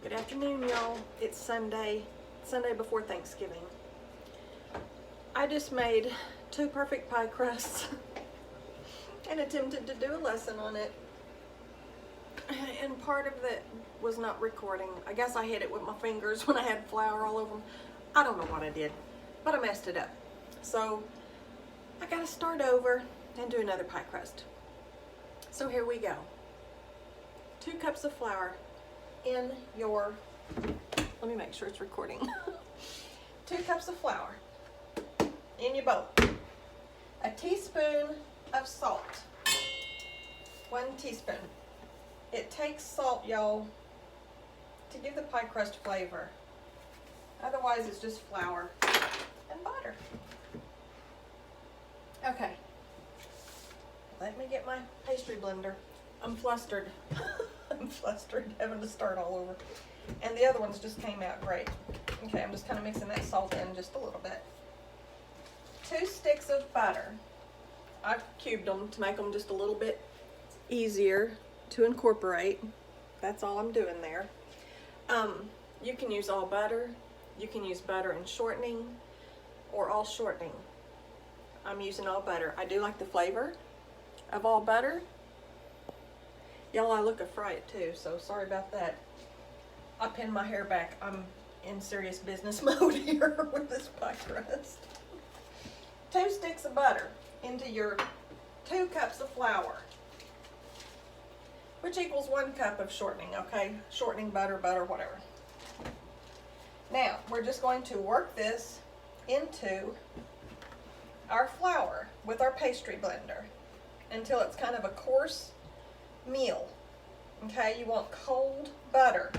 Good afternoon, y'all. It's Sunday before Thanksgiving. I just made 2 perfect pie crusts and attempted to do a lesson on it. And part of it was not recording. I guess I hit it with my fingers when I had flour all over them. I don't know what I did, but I messed it up. So I gotta start over and do another pie crust. So here we go. 2 cups of flour in your, let me make sure it's recording. 2 cups of flour in your bowl. A teaspoon of salt. 1 teaspoon. It takes salt, y'all, to give the pie crust flavor. Otherwise, it's just flour and butter. Okay. Let me get my pastry blender. I'm flustered. I'm flustered having to start all over. And the other ones just came out great. Okay, I'm just kind of mixing that salt in just a little bit. 2 sticks of butter. I've cubed them to make them just a little bit easier to incorporate. That's all I'm doing there. You can use all butter. You can use butter and shortening or all shortening. I'm using all butter. I do like the flavor of all butter. Y'all, I look a fright too, so sorry about that. I pinned my hair back. I'm in serious business mode here with this pie crust. 2 sticks of butter into your 2 cups of flour, which equals 1 cup of shortening, okay? Shortening, butter, whatever. Now, we're just going to work this into our flour with our pastry blender until it's kind of a coarse meal. Okay, you want cold butter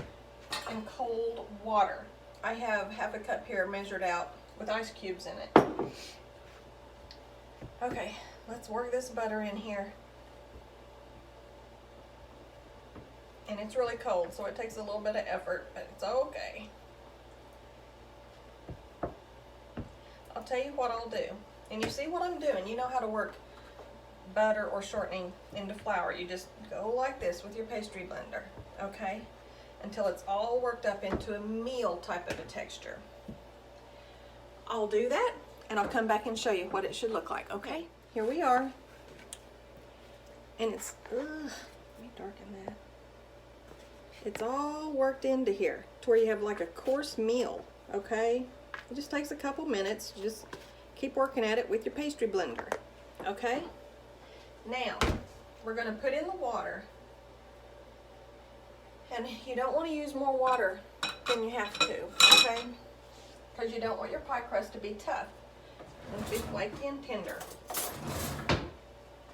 and cold water. I have half a cup here measured out with ice cubes in it. Okay, let's work this butter in here. And it's really cold, so it takes a little bit of effort, but it's okay. I'll tell you what I'll do. And you see what I'm doing. You know how to work butter or shortening into flour. You just go like this with your pastry blender, okay? Until it's all worked up into a meal type of a texture. I'll do that, and I'll come back and show you what it should look like, okay? Here we are. And it's, let me darken that. It's all worked into here to where you have like a coarse meal, okay? It just takes a couple minutes. Just keep working at it with your pastry blender, okay? Now, we're going to put in the water. And you don't want to use more water than you have to, okay? Because you don't want your pie crust to be tough and to be flaky and tender.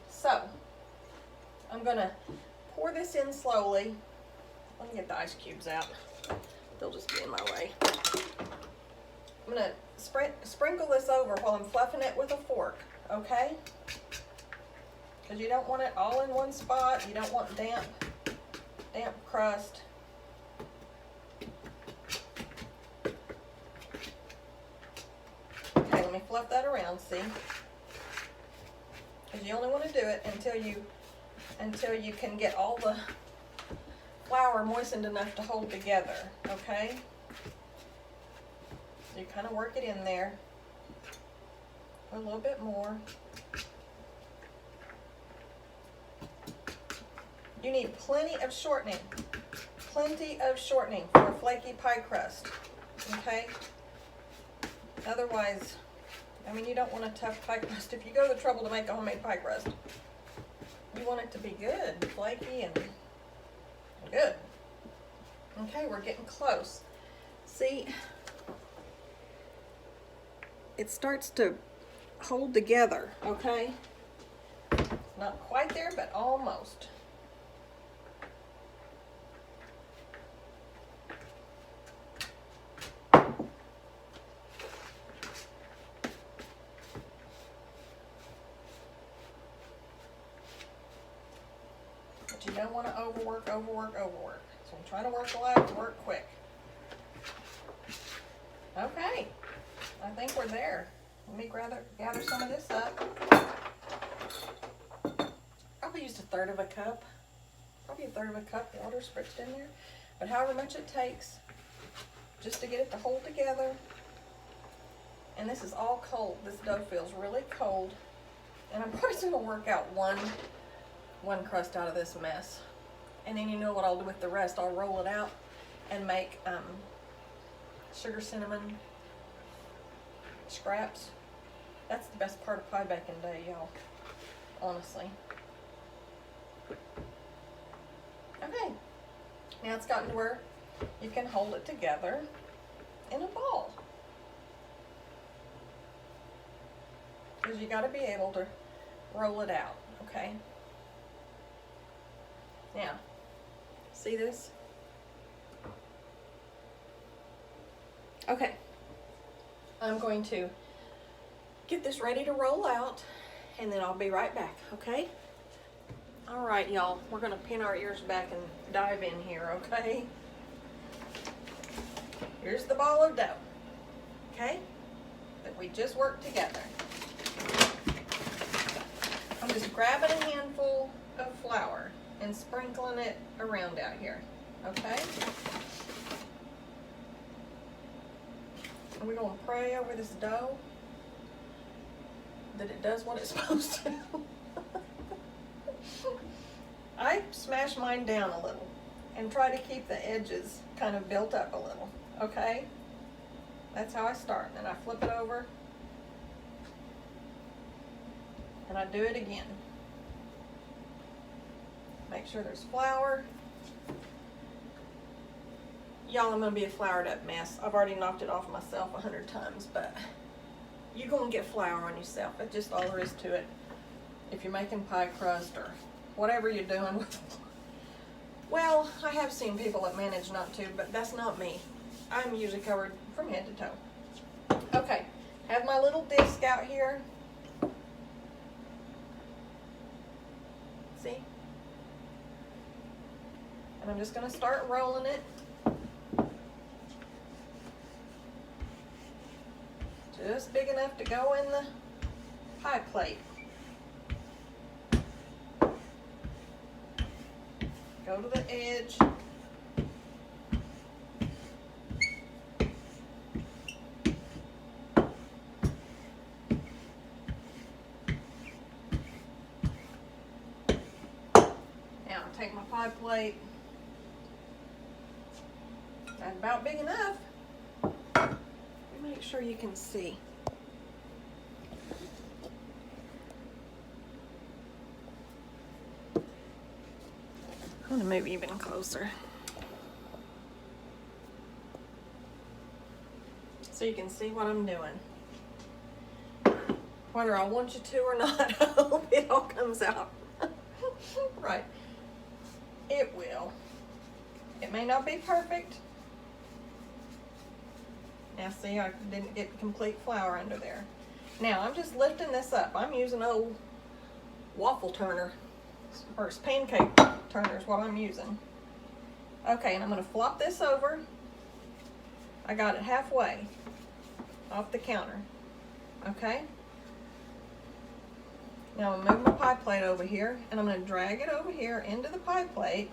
So, I'm going to pour this in slowly. Let me get the ice cubes out. They'll just be in my way. I'm going to sprinkle this over while I'm fluffing it with a fork, okay? Because you don't want it all in one spot. You don't want damp crust. Okay, let me fluff that around, see? Because you only want to do it until you can get all the flour moistened enough to hold together, okay? So you kind of work it in there. A little bit more. You need plenty of shortening for a flaky pie crust, okay? Otherwise, I mean, you don't want a tough pie crust. If you go to the trouble to make a homemade pie crust, you want it to be good, flaky and good. Okay, we're getting close. See, it starts to hold together, okay? Not quite there, but almost. But you don't want to overwork. So I'm trying to work light, work quick. Okay, I think we're there. Let me gather some of this up. Probably used 1/3 of a cup. Probably 1/3 of a cup water spritzed in there. but however much it takes just to get it to hold together. And this is all cold. This dough feels really cold. And I'm probably gonna work out one crust out of this mess. And then you know what I'll do with the rest. I'll roll it out and make sugar cinnamon scraps. That's the best part of pie baking day, y'all. Honestly. Okay. Now it's gotten to where you can hold it together in a ball. Because you got to be able to roll it out, okay? Now, see this? Okay. I'm going to get this ready to roll out, and then I'll be right back, okay? All right, y'all, we're gonna pin our ears back and dive in here, okay? Here's the ball of dough, okay? That we just worked together. I'm just grabbing a handful of flour and sprinkling it around out here, okay? And we're gonna pray over this dough that it does what it's supposed to. I smash mine down a little and try to keep the edges kind of built up a little, okay? That's how I start. And I flip it over and I do it again. Make sure there's flour. Y'all, I'm gonna be a floured up mess. I've already knocked it off myself 100 times, but you're gonna get flour on yourself. That's just all there is to it. If you're making pie crust or whatever you're doing with, well, I have seen people that manage not to, but that's not me. I'm usually covered from head to toe. Okay, have my little disc out here. See? And I'm just gonna start rolling it. Just big enough to go in the pie plate. Go to the edge. Now take my pie plate. That's about big enough. Make sure you can see. I'm gonna move even closer so you can see what I'm doing. Whether I want you to or not, I hope it all comes out right. It will. It may not be perfect. Now see, I didn't get complete flour under there. Now I'm just lifting this up. I'm using old waffle turner, or it's pancake turner is what I'm using. Okay, and I'm gonna flop this over. I got it halfway off the counter. Okay? Now I'm gonna move my pie plate over here, and I'm gonna drag it over here into the pie plate.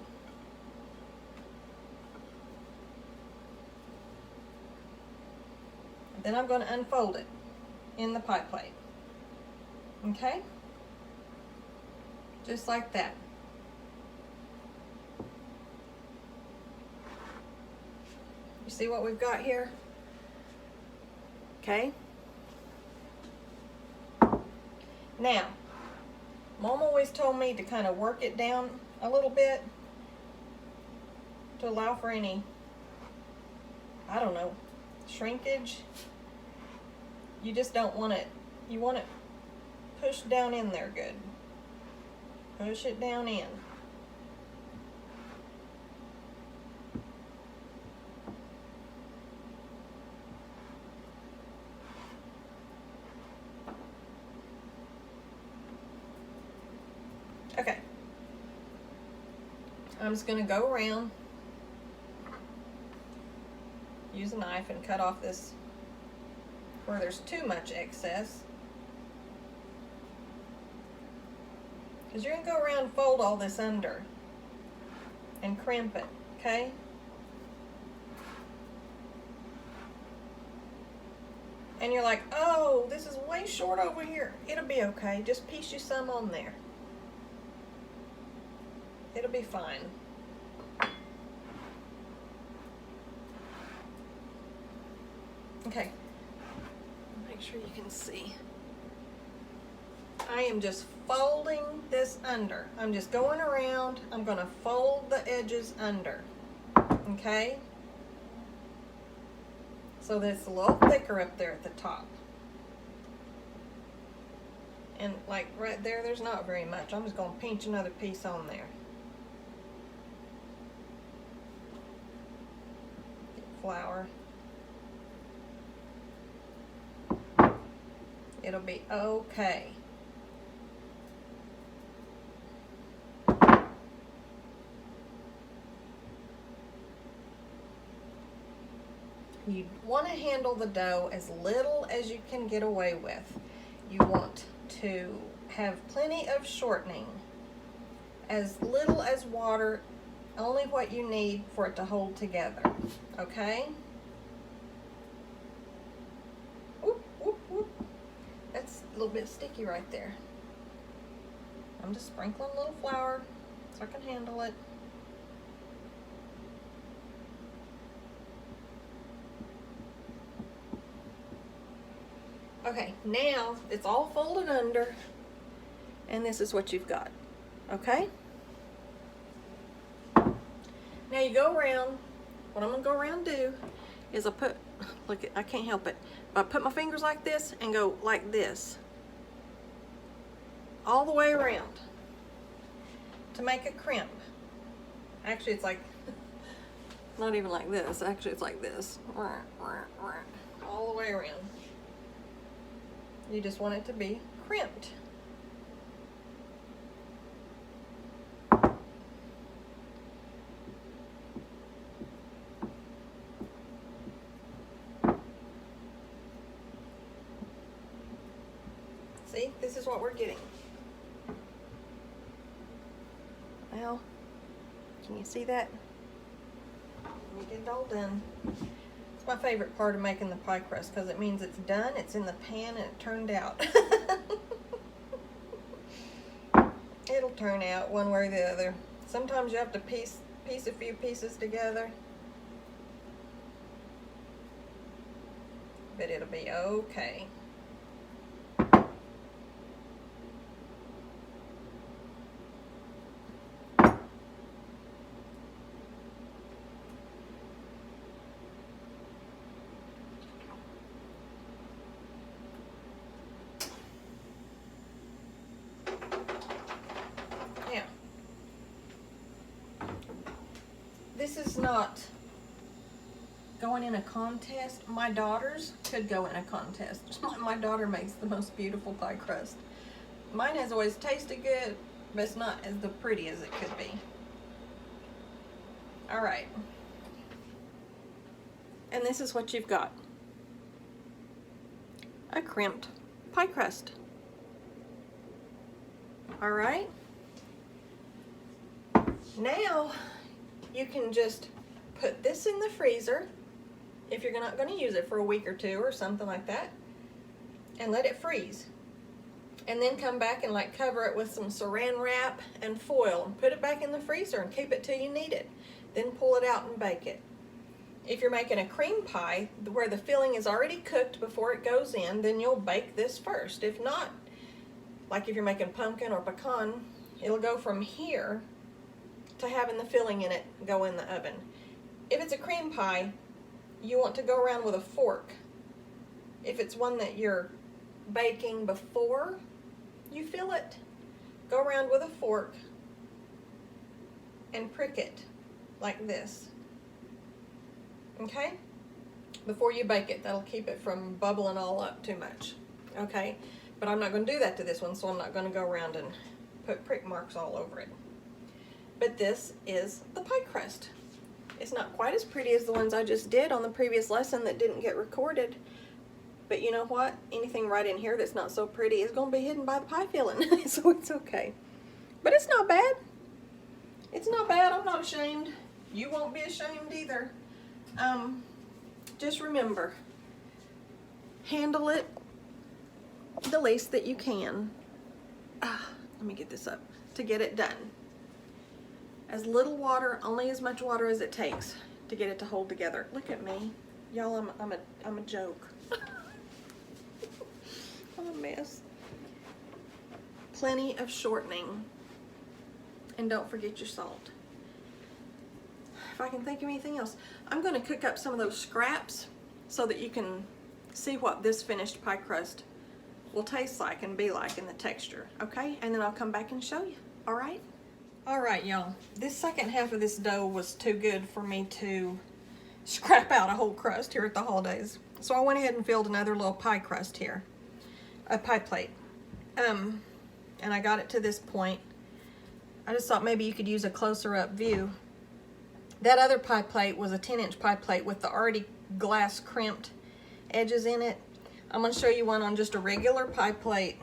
Then I'm going to unfold it in the pie plate. Okay? Just like that. You see what we've got here? Okay? Now, Mom always told me to kind of work it down a little bit to allow for any, I don't know, shrinkage. You just don't want it, you want it pushed down in there good. Push it down in. Okay. I'm just going to go around, use a knife and cut off this where there's too much excess. Because you're going to go around and fold all this under and crimp it, okay? and you're like, oh, this is way short over here, it'll be okay. Just piece you some on there. It'll be fine. Okay, make sure you can see. I am just folding this under. I'm just going around. I'm going to fold the edges under. Okay? So that it's a little thicker up there at the top. And like right there, there's not very much. I'm just going to pinch another piece on there. Flour. It'll be okay. You want to handle the dough as little as you can get away with. You want to have plenty of shortening, as little as water, only what you need for it to hold together, okay? Whoop, whoop, whoop. That's a little bit sticky right there. I'm just sprinkling a little flour so I can handle it. Okay, now it's all folded under, and this is what you've got, okay? Now you go around, what I'm gonna go around and do is look, I can't help it. I put my fingers like this and go like this, all the way around to make a crimp. Actually, it's like, not even like this, actually it's like this, all the way around. You just want it to be crimped. See, this is what we're getting. Well, can you see that? We get it all done. It's my favorite part of making the pie crust because it means it's done, it's in the pan, and it turned out. It'll turn out one way or the other. Sometimes you have to piece a few pieces together, but it'll be okay. This is not going in a contest. My daughters could go in a contest. My daughter makes the most beautiful pie crust. Mine has always tasted good, but it's not as pretty as it could be. All right. And this is what you've got. A crimped pie crust. All right. Now, you can just put this in the freezer if you're not going to use it for a week or two or something like that, and let it freeze. And then come back and like cover it with some saran wrap and foil and put it back in the freezer and keep it till you need it. Then pull it out and bake it. If you're making a cream pie where the filling is already cooked before it goes in, then you'll bake this first. If not, like if you're making pumpkin or pecan, it'll go from here to having the filling in it go in the oven. If it's a cream pie, you want to go around with a fork. If it's one that you're baking before you fill it, go around with a fork and prick it like this. Okay? Before you bake it, that'll keep it from bubbling all up too much. Okay? But I'm not going to do that to this one, so I'm not going to go around and put prick marks all over it. But this is the pie crust. It's not quite as pretty as the ones I just did on the previous lesson that didn't get recorded. But you know what? Anything right in here that's not so pretty is going to be hidden by the pie filling. So it's okay. But it's not bad. It's not bad. I'm not ashamed. You won't be ashamed either. Just remember, handle it the least that you can. Let me get this up to get it done. As little water, only as much water as it takes to get it to hold together. Look at me, y'all. I'm a joke. I'm a mess. Plenty of shortening, and don't forget your salt. If I can think of anything else, I'm going to cook up some of those scraps so that you can see what this finished pie crust will taste like and be like in the texture, okay? And then I'll come back and show you, all right? All right, y'all. This second half of this dough was too good for me to scrap out a whole crust here at the holidays. So I went ahead and filled another little pie crust here, a pie plate. And I got it to this point. I just thought maybe you could use a closer up view. That other pie plate was a 10-inch pie plate with the already glass crimped edges in it. I'm going to show you one on just a regular pie plate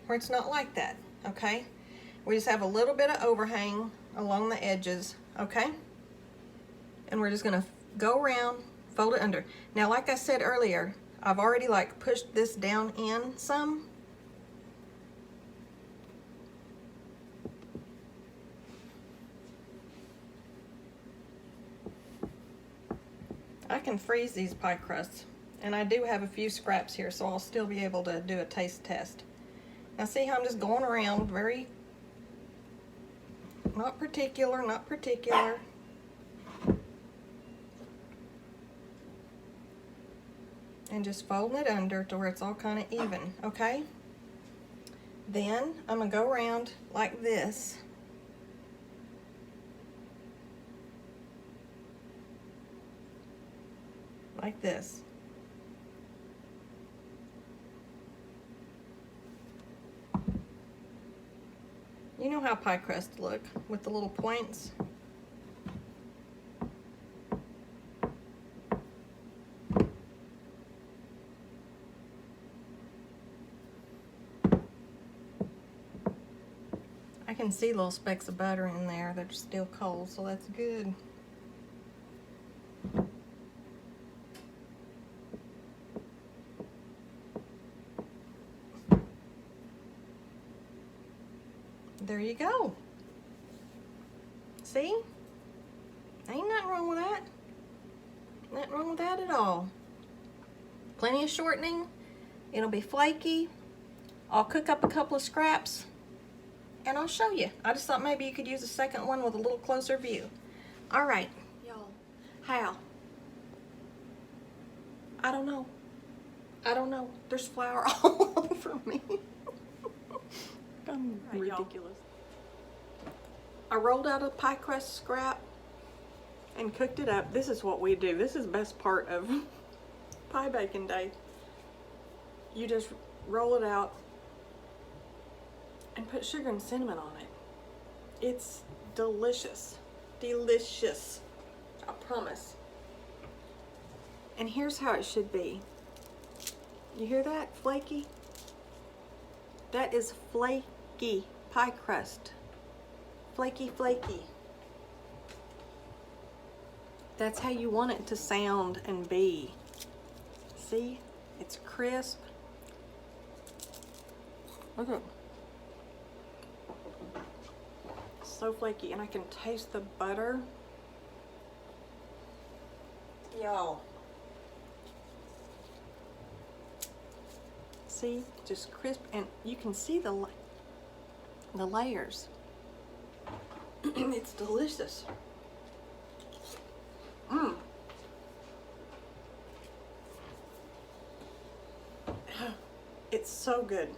where it's not like that, okay? We just have a little bit of overhang along the edges, okay? And we're just going to go around, fold it under. Now, like I said earlier, I've already like pushed this down in some. I can freeze these pie crusts. And I do have a few scraps here, so I'll still be able to do a taste test. Now see how I'm just going around very, not particular. And just folding it under to where it's all kind of even, okay? Then I'm gonna go around like this. Like this. You know how pie crusts look with the little points? I can see little specks of butter in there that are still cold, so that's good. There you go. See? Ain't nothing wrong with that. Nothing wrong with that at all. Plenty of shortening. It'll be flaky. I'll cook up a couple of scraps and I'll show you. I just thought maybe you could use a second one with a little closer view. All right, y'all. How? I don't know. I don't know. There's flour all over me. I'm ridiculous. I rolled out a pie crust scrap and cooked it up. This is what we do. This is the best part of pie baking day. You just roll it out and put sugar and cinnamon on it. It's delicious. Delicious. I promise. And here's how it should be. You hear that? Flaky? That is flaky pie crust. Flaky, flaky. That's how you want it to sound and be. See? It's crisp. Look at it. So flaky, and I can taste the butter. Y'all. See? Just crisp, and you can see the layers. It's delicious. It's so good.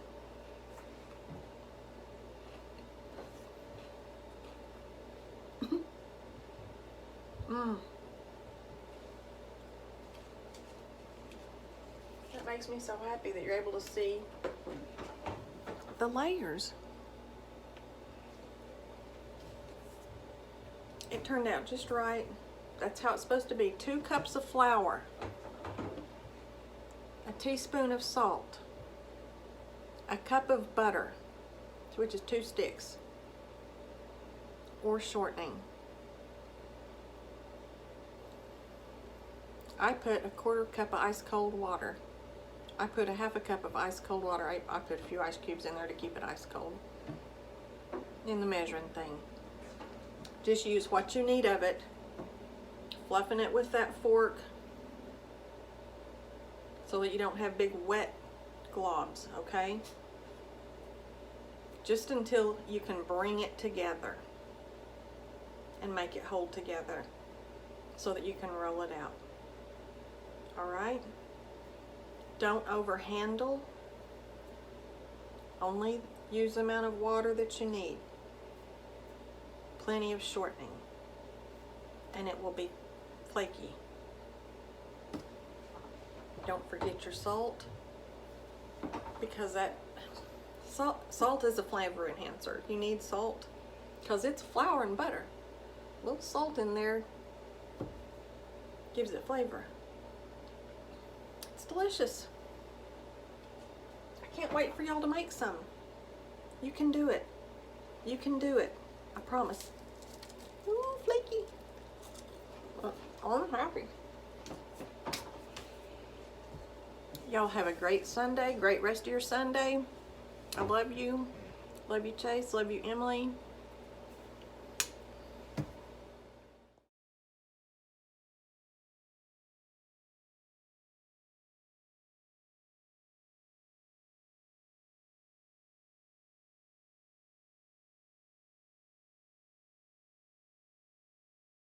That makes me so happy that you're able to see the layers. It turned out just right. That's how it's supposed to be. 2 cups of flour, a teaspoon of salt, a cup of butter, which is 2 sticks, or shortening. I put a 1/4 cup of ice cold water, I put a half a cup of ice cold water. I put a few ice cubes in there to keep it ice cold in the measuring thing. Just use what you need of it, fluffing it with that fork so that you don't have big wet globs, okay? Just until you can bring it together and make it hold together so that you can roll it out. All right? Don't overhandle. Only use the amount of water that you need. Plenty of shortening, and it will be flaky. Don't forget your salt, because that salt is a flavor enhancer. You need salt because it's flour and butter. A little salt in there gives it flavor. It's delicious. I can't wait for y'all to make some. You can do it. You can do it. I promise. Ooh, flaky. I'm happy. Y'all have a great Sunday, great rest of your Sunday. I love you. Love you, Chase. Love you, Emily.